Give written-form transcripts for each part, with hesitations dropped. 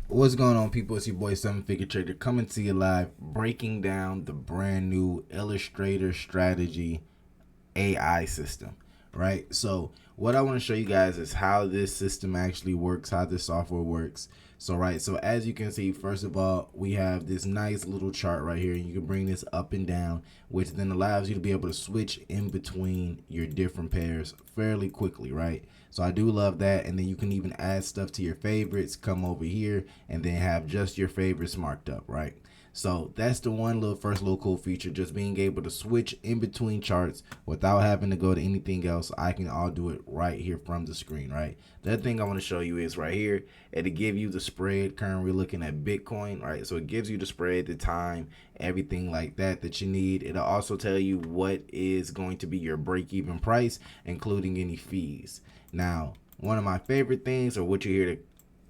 What's going on, people? It's your boy Seven Figure Trader coming to you live, breaking down the brand new Illustrator strategy AI system, right? So what I want to show you guys is how this system actually works, how this software works. So as you can see, first of all, we have this nice little chart right here, and you can bring this up and down, which then allows you to be able to switch in between your different pairs fairly quickly, right? So I do love that. And then you can even add stuff to your favorites, come over here, and then have just your favorites marked up, right? So that's the one first little cool feature, just being able to switch in between charts without having to go to anything else. I can all do it right here from the screen, right? The other thing I want to show you is right here, it'll give you the spread. Currently we're looking at Bitcoin, right? So it gives you the spread, the time, everything like that you need. It'll also tell you what is going to be your break-even price, including any fees. Now, one of my favorite things, or what you're here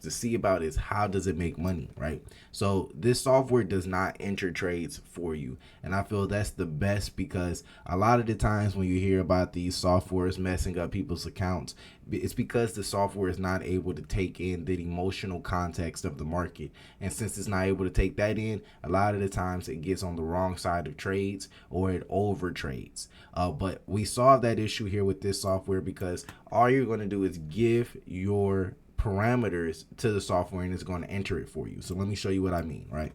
to see about, is how does it make money, right? So this software does not enter trades for you, and I feel that's the best, because a lot of the times when you hear about these softwares messing up people's accounts, it's because the software is not able to take in the emotional context of the market. And since it's not able to take that in, a lot of the times it gets on the wrong side of trades, or it over trades. But we solve that issue here with this software, because all you're going to do is give your parameters to the software, and it's going to enter it for you. So let me show you what I mean, right?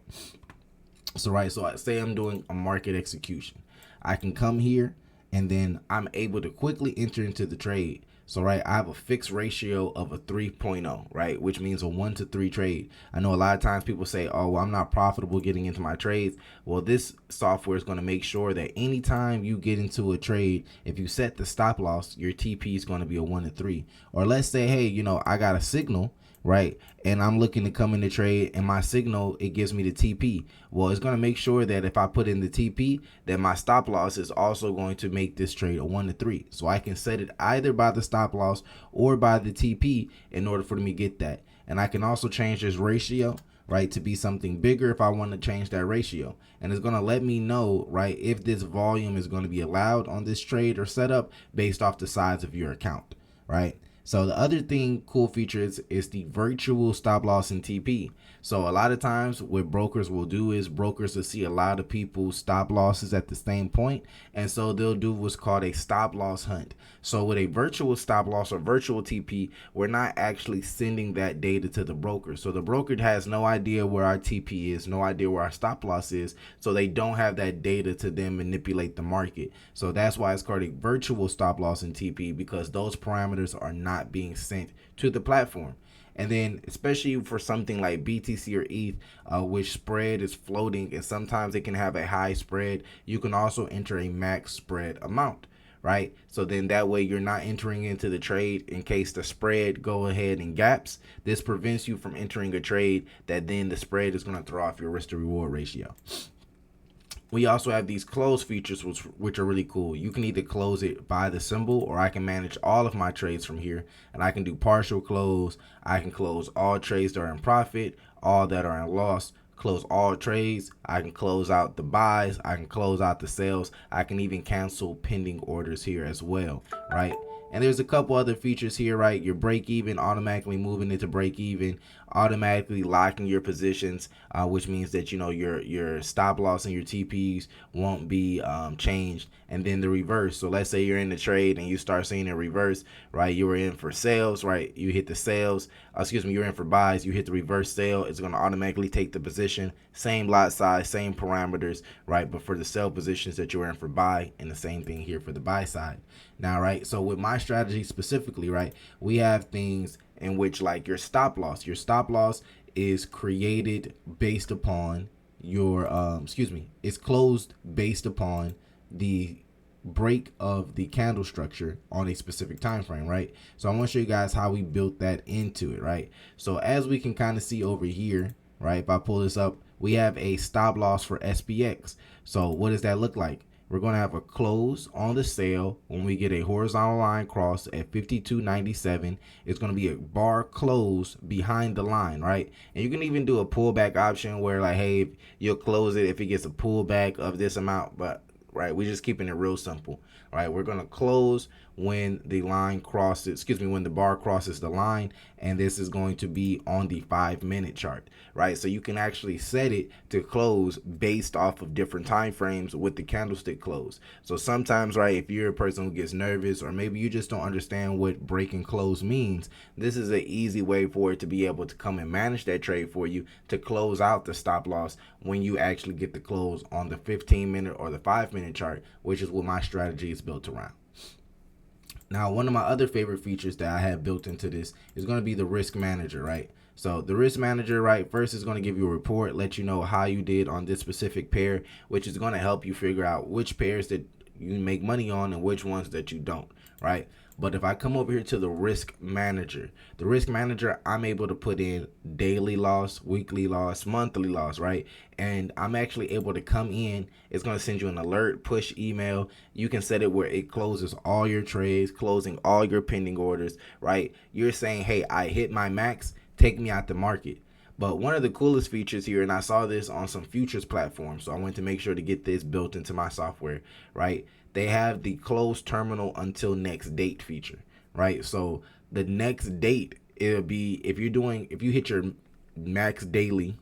So I say I'm doing a market execution. I can come here, and then I'm able to quickly enter into the trade. So I have a fixed ratio of a 3.0, right, which means a 1-to-3 trade. I know a lot of times people say, oh, well, I'm not profitable getting into my trades. Well, this software is going to make sure that anytime you get into a trade, if you set the stop loss, your TP is going to be a 1-to-3. Or let's say, hey, I got a signal, right, and I'm looking to come in the trade, and my signal, it gives me the TP. Well, it's going to make sure that if I put in the TP, that my stop loss is also going to make this trade a 1-to-3. So I can set it either by the stop loss or by the TP in order for me to get that. And I can also change this ratio, right, to be something bigger if I want to change that ratio. And it's going to let me know, right, if this volume is going to be allowed on this trade or setup based off the size of your account, right? So the other cool feature is the virtual stop loss and TP. So a lot of times what brokers will do is brokers will see a lot of people's stop losses at the same point, and so they'll do what's called a stop loss hunt. So with a virtual stop loss or virtual TP, we're not actually sending that data to the broker. So the broker has no idea where our TP is, no idea where our stop loss is, so they don't have that data to then manipulate the market. So that's why it's called a virtual stop loss and TP, because those parameters are not being sent to the platform. And then especially for something like BTC or ETH, which spread is floating, and sometimes it can have a high spread, you can also enter a max spread amount, right? So then that way you're not entering into the trade in case the spread go ahead and gaps. This prevents you from entering a trade that then the spread is going to throw off your risk to reward ratio. We also have these close features, which are really cool. You can either close it by the symbol, or I can manage all of my trades from here, and I can do partial close. I can close all trades that are in profit, all that are in loss, close all trades. I can close out the buys, I can close out the sales, I can even cancel pending orders here as well, right? And there's a couple other features here, right? Your break even, automatically moving into break even, automatically locking your positions, which means that your stop loss and your TPs won't be changed. And then the reverse. So let's say you're in the trade and you start seeing a reverse, right? You were in for sales, right? You hit the sales. You're in for buys. You hit the reverse sale. It's going to automatically take the position, same lot size, same parameters, right? But for the sell positions that you're in for buy, and the same thing here for the buy side. Now, right? So with my strategy specifically, right, we have things in which, like, your stop loss is created based upon your it's closed based upon the break of the candle structure on a specific time frame, right? So I want to show you guys how we built that into it, right? So as we can kind of see over here, right, if I pull this up, we have a stop loss for SPX. So what does that look like? We're going to have a close on the sale when we get a horizontal line cross at 52.97. It's going to be a bar close behind the line, right? And you can even do a pullback option where, like, hey, you'll close it if it gets a pullback of this amount, but right, we're just keeping it real simple, right? We're going to close when the line crosses, when the bar crosses the line, and this is going to be on the 5-minute chart, right? So you can actually set it to close based off of different time frames with the candlestick close. So sometimes, right, if you're a person who gets nervous, or maybe you just don't understand what break and close means, this is an easy way for it to be able to come and manage that trade for you to close out the stop loss when you actually get the close on the 15-minute or the 5-minute chart, which is what my strategy is built around. Now, one of my other favorite features that I have built into this is going to be the risk manager, right? So the risk manager, right, first is going to give you a report, let you know how you did on this specific pair, which is going to help you figure out which pairs that you make money on and which ones that you don't, right? But if I come over here to the risk manager, I'm able to put in daily loss, weekly loss, monthly loss, right? And I'm actually able to come in. It's going to send you an alert, push email. You can set it where it closes all your trades, closing all your pending orders, right? You're saying, hey, I hit my max, take me out the market. But one of the coolest features here, and I saw this on some futures platforms, so I wanted to make sure to get this built into my software, right? They have the close terminal until next date feature, right? So the next date, it'll be if you hit your max daily,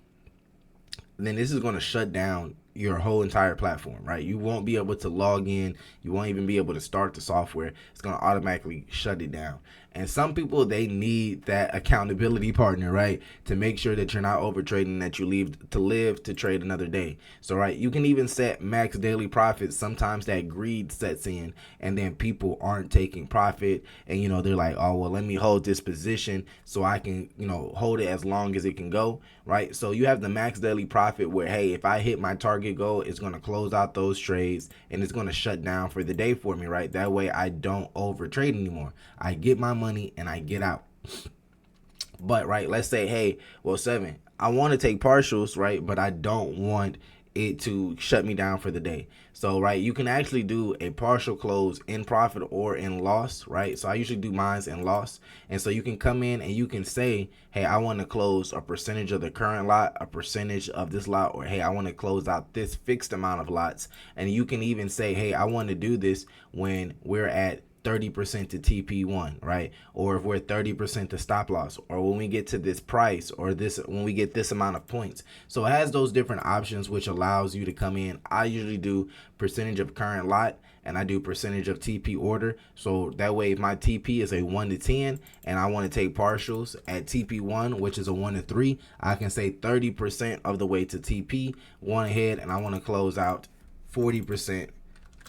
then this is going to shut down your whole entire platform, right? You won't be able to log in. You won't even be able to start the software. It's going to automatically shut it down. And some people, they need that accountability partner, right? To make sure that you're not over trading, that you live to trade another day. So, right, you can even set max daily profits. Sometimes that greed sets in and then people aren't taking profit, and, they're like, oh, well, let me hold this position so I can, hold it as long as it can go, right? So you have the max daily profit where, hey, if I hit my target goal, it's going to close out those trades and it's going to shut down for the day for me, right? That way I don't over trade anymore. I get my money and I get out. But, right, let's say, hey, well, 7, I want to take partials, right? But I don't want it to shut me down for the day. So, right, you can actually do a partial close in profit or in loss, right? So I usually do mines in loss. And so you can come in and you can say, hey, I want to close a percentage of the current lot, a percentage of this lot, or hey, I want to close out this fixed amount of lots. And you can even say, hey, I want to do this when we're at 30% to TP1, right? Or if we're 30% to stop loss, or when we get to this price, or this when we get this amount of points. So it has those different options, which allows you to come in. I usually do percentage of current lot, and I do percentage of TP order. So that way, if my TP is a 1 to 10 and I want to take partials at TP1, which is a 1 to 3, I can say 30% of the way to TP1 ahead, and I want to close out 40%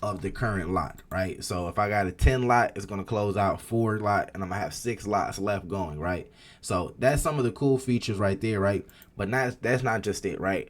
of the current lot, right? So if I got a 10 lot, it's going to close out 4 lot, and I'm going to have 6 lots left going, right? So that's some of the cool features right there, right? But that's not just it, right?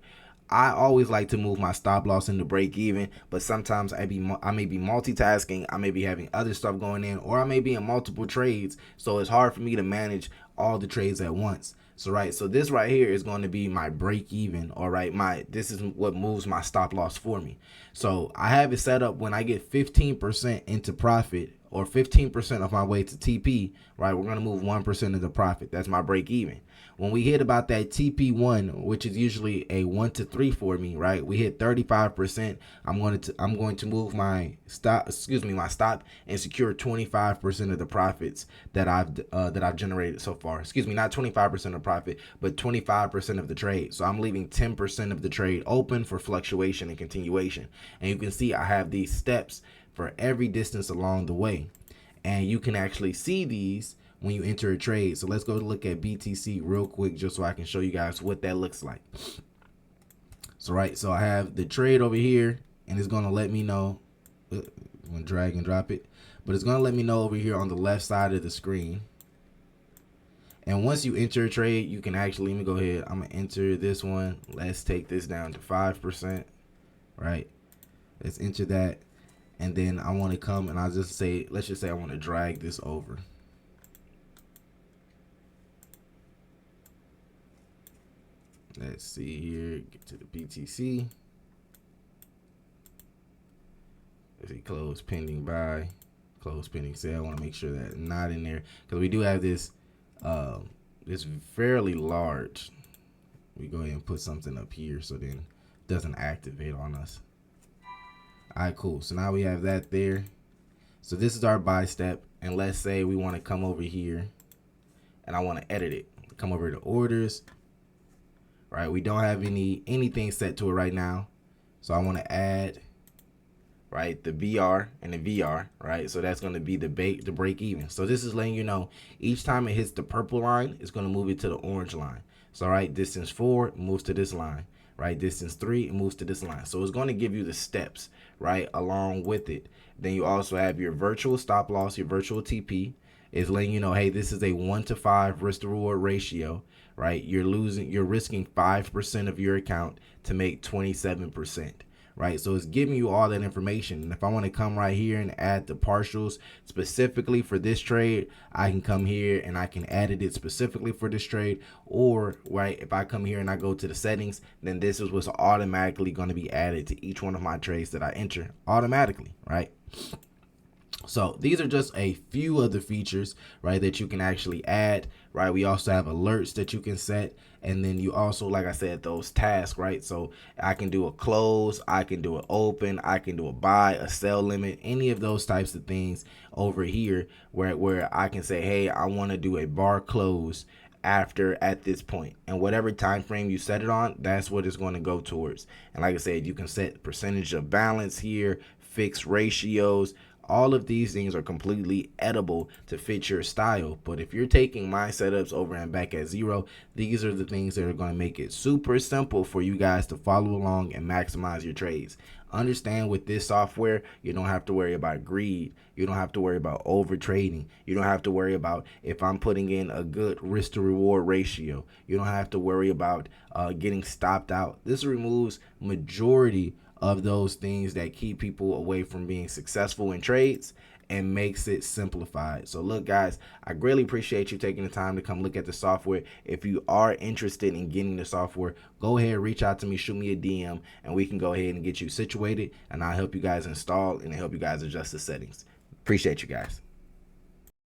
I always like to move my stop loss into break even, but sometimes I may be multitasking, I may be having other stuff going in, or I may be in multiple trades, so it's hard for me to manage all the trades at once. So, right, so this right here is going to be my break even, all right? This is what moves my stop loss for me. So I have it set up when I get 15% into profit, or 15% of my way to TP, right? We're going to move 1% of the profit. That's my break even. When we hit about that TP1, which is usually a 1 to 3 for me, right? We hit 35%. I'm going to move my stop, and secure 25% of the profits that I've generated so far. Not 25% of profit, but 25% of the trade. So I'm leaving 10% of the trade open for fluctuation and continuation. And you can see I have these steps for every distance along the way, and you can actually see these when you enter a trade. So let's go look at BTC real quick, just so I can show you guys what that looks like. So so I have the trade over here, and it's going to let me know. I'm going to drag and drop it, but it's going to let me know over here on the left side of the screen. And once you enter a trade, you can actually, let me go ahead, I'm going to enter this one. Let's take this down to 5%, right? Let's enter that. And then I want to come and let's just say I want to drag this over. Let's see here, get to the BTC. Let's see, close pending buy, close pending sale. I want to make sure that not in there, because we do have this, it's fairly large. We go ahead and put something up here so then it doesn't activate on us. All right, cool. So now we have that there. So this is our buy step. And let's say we want to come over here and I want to edit it. Come over to orders, right? We don't have anything set to it right now. So I want to add, right, the BR and the VR, right? So that's going to be the break even. So this is letting you know each time it hits the purple line, it's going to move it to the orange line. So right, distance 4 moves to this line, right? Distance 3 it moves to this line. So it's going to give you the steps, right, along with it. Then you also have your virtual stop loss, your virtual TP is letting you know, hey, this is a 1-to-5 risk to reward ratio, right? You're risking 5% of your account to make 27%. Right, so it's giving you all that information. And if I want to come right here and add the partials specifically for this trade, I can come here and I can edit it specifically for this trade. Or right, if I come here and I go to the settings, then this is what's automatically going to be added to each one of my trades that I enter automatically, right? So these are just a few of the features, right, that you can actually add, right? We also have alerts that you can set. And then you also, like I said, those tasks, right? So I can do a close, I can do an open, I can do a buy, a sell limit, any of those types of things over here where I can say, hey, I want to do a bar close after at this point, and whatever time frame you set it on, that's what it's going to go towards. And like I said, you can set percentage of balance here, fixed ratios. All of these things are completely edible to fit your style. But if you're taking my setups over and back at zero, these are the things that are going to make it super simple for you guys to follow along and maximize your trades. Understand with this software, you don't have to worry about greed. You don't have to worry about over trading. You don't have to worry about if I'm putting in a good risk to reward ratio. You don't have to worry about getting stopped out. This removes majority of those things that keep people away from being successful in trades and makes it simplified. So look, guys, I greatly appreciate you taking the time to come look at the software. If you are interested in getting the software, go ahead, reach out to me, shoot me a DM, and we can go ahead and get you situated, and I'll help you guys install and help you guys adjust the settings. Appreciate you guys.